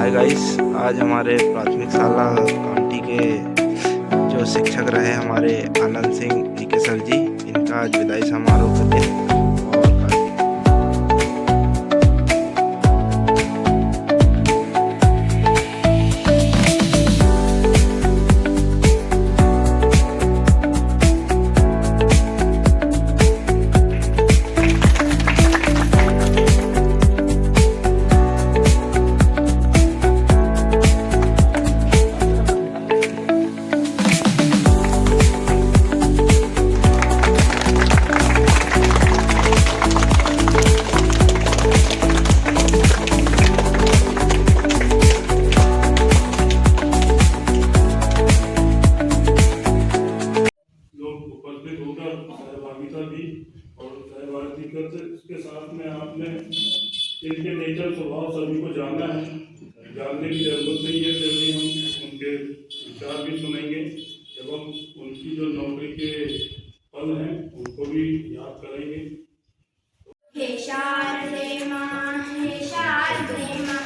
Hi guys, आज हमारे प्राथमिक शाला कांटी के जो शिक्षक रहे हमारे आनंद सिंह के सर जी, इनका आज विदाई समारोह करते हैं। इसके साथ में आपने इनके नेचर स्वभाव सभी को जानना है, जानने की जरूरत नहीं है। जल्दी हम उनके विचार भी सुनेंगे एवं उनकी जो नौकरी के फल हैं उनको भी याद करेंगे। हे शारदे माँ, हे शारदे माँ,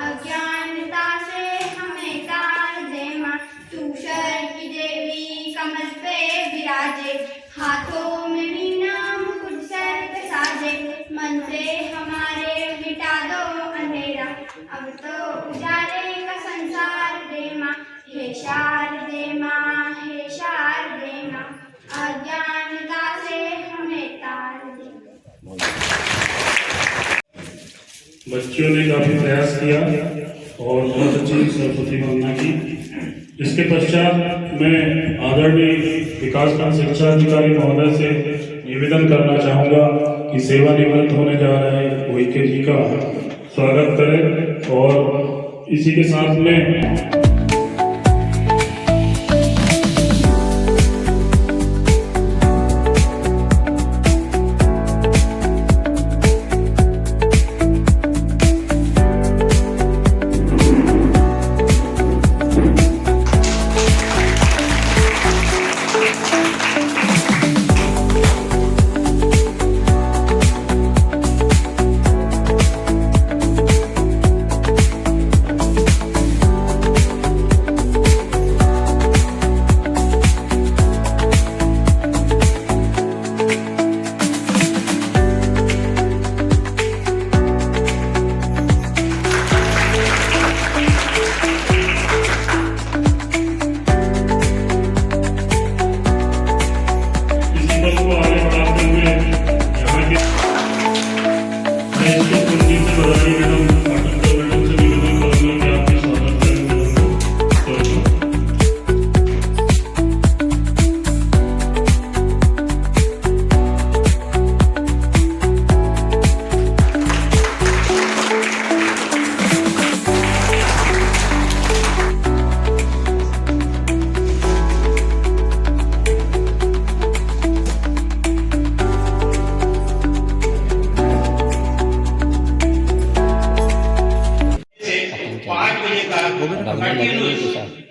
अज्ञानता से हमें तार दे माँ। तू शरण की देवी कमल पे विराजे, हाथों में वीणा मुकुट सर पे साजे। मन से हमारे मिटा दो अंधेरा, अब तो उजाले का संसार दे माँ। हे शारदे माँ, हे शारदे माँ, अज्ञानता से हमें तार दे। बच्चियों ने काफी प्रयास किया और बहुत अच्छी सरस्वती वंदना की। इसके पश्चात मैं आदरणीय विकासखंड शिक्षा अधिकारी महोदय से निवेदन करना चाहूँगा कि सेवानिवृत्त होने जा रहे कोइके जी का स्वागत करें और इसी के साथ में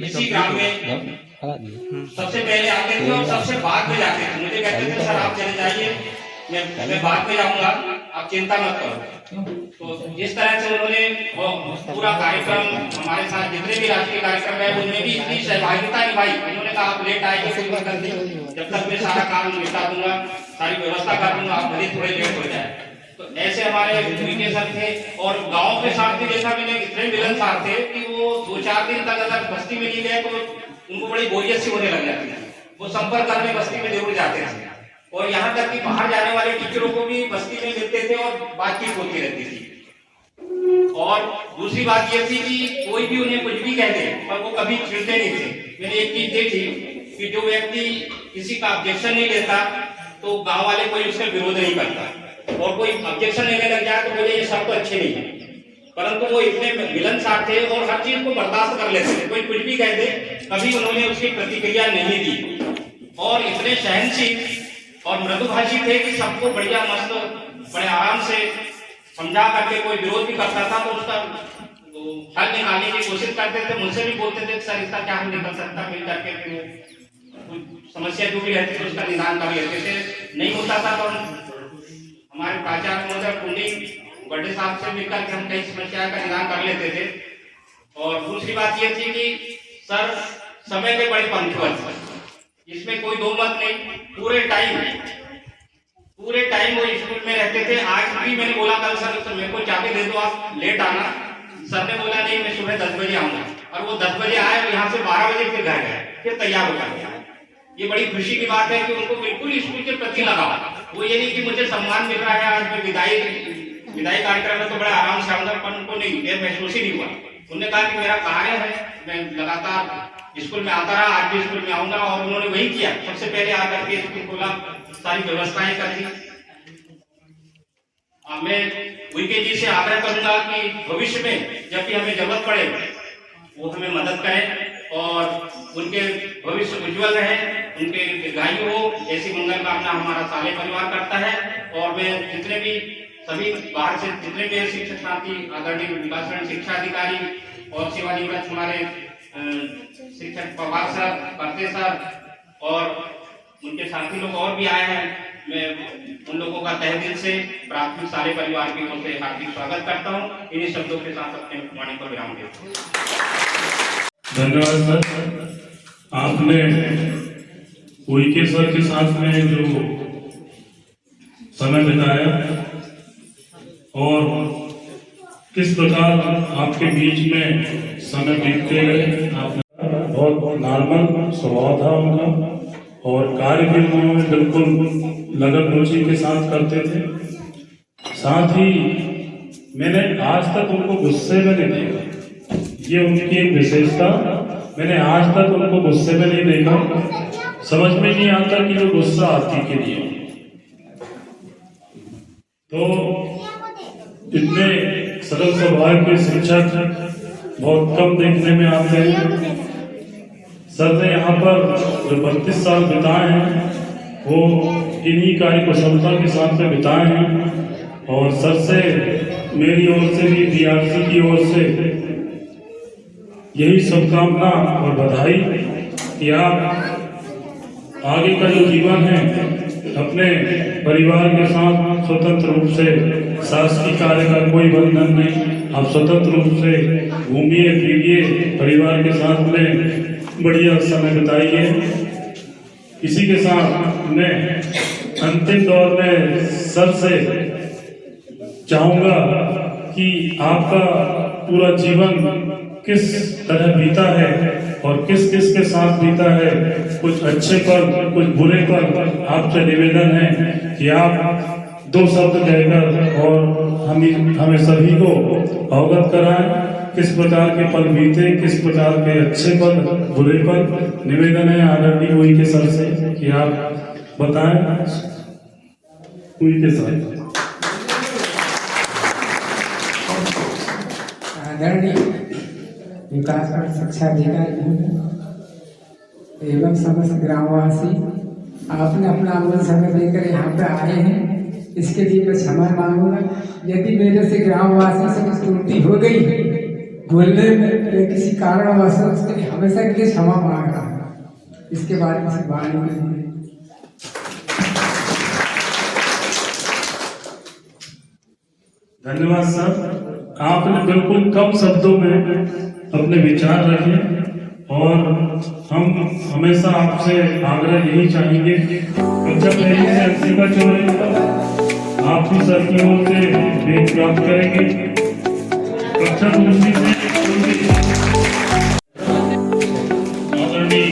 इसी ग्राम में सबसे पहले आते थे और सबसे बाद में जाते थे। मुझे कहते थे सर आप चले जाइए, मैं बाद में जाऊंगा, आप चिंता मत करो। तो इस तरह से उन्होंने पूरा कार्यक्रम हमारे साथ जितने भी राष्ट्रीय कार्यक्रम है उनमें भी इतनी सहभागिता निभाई। उन्होंने कहा आप लेट आएंगे कोई दिक्कत नहीं, जब तक मैं सारा काम निपटा दूंगा, सारी व्यवस्था कर दूंगा, आप भले थोड़े लेट हो जाए। तो ऐसे हमारे विके सर थे और गांव के साथ भी देखा मैंने इतने मिलनसार थे कि वो 2-4 दिन तक अगर बस्ती में नहीं गए तो उनको बड़ी बोरियत सी होने लग जाती थी। वो संपर्क करने बस्ती में जरूर जाते थे और यहाँ तक कि बाहर जाने वाले टीचरों को भी बस्ती में मिलते थे और बातचीत होती रहती थी। और दूसरी बात ये थी कि कोई भी उन्हें कुछ भी कह दे पर वो कभी चिढ़ते नहीं थे। मैंने एक चीज देखी कि जो व्यक्ति किसी का ऑब्जेक्शन नहीं लेता तो गाँव वाले कोई उसका विरोध नहीं करता, और कोई ऑब्जेक्शन लेने लग जाए तो बोले ये सब तो अच्छे नहीं है। परंतु वो इतने मिलनसार थे और हर चीज को बर्दाश्त कर लेते थे। कोई कुछ भी कह दे कभी उन्होंने उसकी प्रतिक्रिया नहीं दी और इतने सहनशील और मृदुभाषी थे कि सबको बढ़िया मस्त बड़े आराम से समझा करके कोई विरोध भी करता था तो उसका हल निकालने की कोशिश करते थे। मुझसे भी बोलते थे सर इसका क्या हल निकल सकता, मिल करके समस्या जो भी रहती थी उसका निदान कर लेते थे। नहीं होता था तो हमारे प्राचार्य महोदय कुंडी बड़े साहब से मिलकर के हम कई समस्या का निदान कर लेते थे। और दूसरी बात ये थी कि सर समय के बड़े पंक्चुअल, इसमें कोई दो मत नहीं, पूरे टाइम वो स्कूल में रहते थे। आज भी मैंने बोला कल सर मेरे को चाबी दे दो, आप लेट आना। सर ने बोला नहीं, मैं सुबह 10 बजे आऊंगा, और वो 10 बजे आए और यहाँ से 12 बजे फिर घर गए, फिर तैयार हो गया। ये बड़ी खुशी की बात है कि उनको बिल्कुल स्कूल के प्रति लगाव। वो ये नहीं कि मुझे सम्मान मिल रहा है, आज मैं विदाई कार्यक्रम में तो बड़ा आराम से आऊंगा, पर उनको नहीं, ये महसूस ही नहीं हुआ। उन्होंने कहा कि मेरा कार्य है, मैं लगातार स्कूल में आता रहा, आज भी स्कूल में आऊंगा, और उन्होंने वही किया। सबसे पहले आकर के स्कूल खोला, सारी व्यवस्थाएं कर दी। मैं उनके जी से आग्रह करूंगा कि भविष्य में जब भी हमें जरूरत पड़े वो हमें मदद करें, और उनके भविष्य उज्जवल रहे, उनके दीर्घायु हो, ऐसी मंगल कामना हमारा साले परिवार करता है। और मैं जितने भी सभी बाहर से जितने भी शिक्षक साथी, आदरणीय विकास शिक्षा अधिकारी और सेवानिवृत्त हमारे शिक्षक पवार सर, करते सर और उनके साथी लोग और भी आए हैं, मैं उन लोगों का तहे दिल से प्राथमिक सारे परिवार की ओर से हार्दिक स्वागत करता हूँ। इन्हीं शब्दों के साथ अपने वाणी को विराम देता हूँ। धन्यवाद सर। आपने उइके सर के साथ में जो समय बिताया और किस प्रकार आपके बीच में समय बीतते गए, आपने बहुत नॉर्मल स्वभाव था उनका, और कार्य भी उन्होंने बिल्कुल लगन रुचि के साथ करते थे। साथ ही मैंने आज तक उनको गुस्से में नहीं देखा, ये उनकी एक विशेषता। मैंने आज तक उनको गुस्से में नहीं देखा, समझ में नहीं आता कि जो गुस्सा आती के लिए। तो इतने सरल स्वभाव के शिक्षक बहुत कम देखने में आते हैं। सर ने यहाँ पर जो 32 साल बिताए हैं वो इन्हीं कार्य कुशलता के साथ में बिताए हैं, और सर से मेरी ओर से भी, बीआरसी की ओर से यही शुभकामना और बधाई कि आप आगे का जो जीवन है अपने परिवार के साथ स्वतंत्र रूप से, शासकीय कार्य का कोई बंधन नहीं, आप स्वतंत्र रूप से घूमिए फिरिए, परिवार के साथ में बढ़िया समय बिताइए। इसी के साथ मैं अंतिम दौर में सर से चाहूंगा कि आपका पूरा जीवन किस तरह बीता है और किस किस के साथ बीता है, कुछ अच्छे पल, कुछ बुरे पल। आपसे निवेदन है कि आप 2 शब्द कहकर और हमें सभी को अवगत कराएं किस प्रकार के पल बीते, किस प्रकार के अच्छे पल, बुरे पल। निवेदन है आदरणीय उइके सर से कि आप बताएं। उइके सर। आदरणीय विकास शिक्षा अधिकारी एवं समस्त ग्रामवासी, आपने अपना अमूल्य समय देकर यहाँ पे आए हैं, इसके लिए मैं क्षमा मांगूंगा। यदि मेरे से ग्रामवासी से कुछ त्रुटि हो गई बोलने में किसी कारणवश, उसके लिए हमेशा के लिए क्षमा मांग रहा हूँ। इसके बारे में सिर्फ वाणी नहीं। धन्यवाद सर, आपने बिल्कुल कम शब्दों में अपने विचार रखे, और हम हमेशा आपसे आग्रह यही चाहेंगे कि जब पहले से अच्छी का चुनेगा आप भी सर की ओर से वेद प्राप्त करेंगे। कक्षा दूसरी से आदरणीय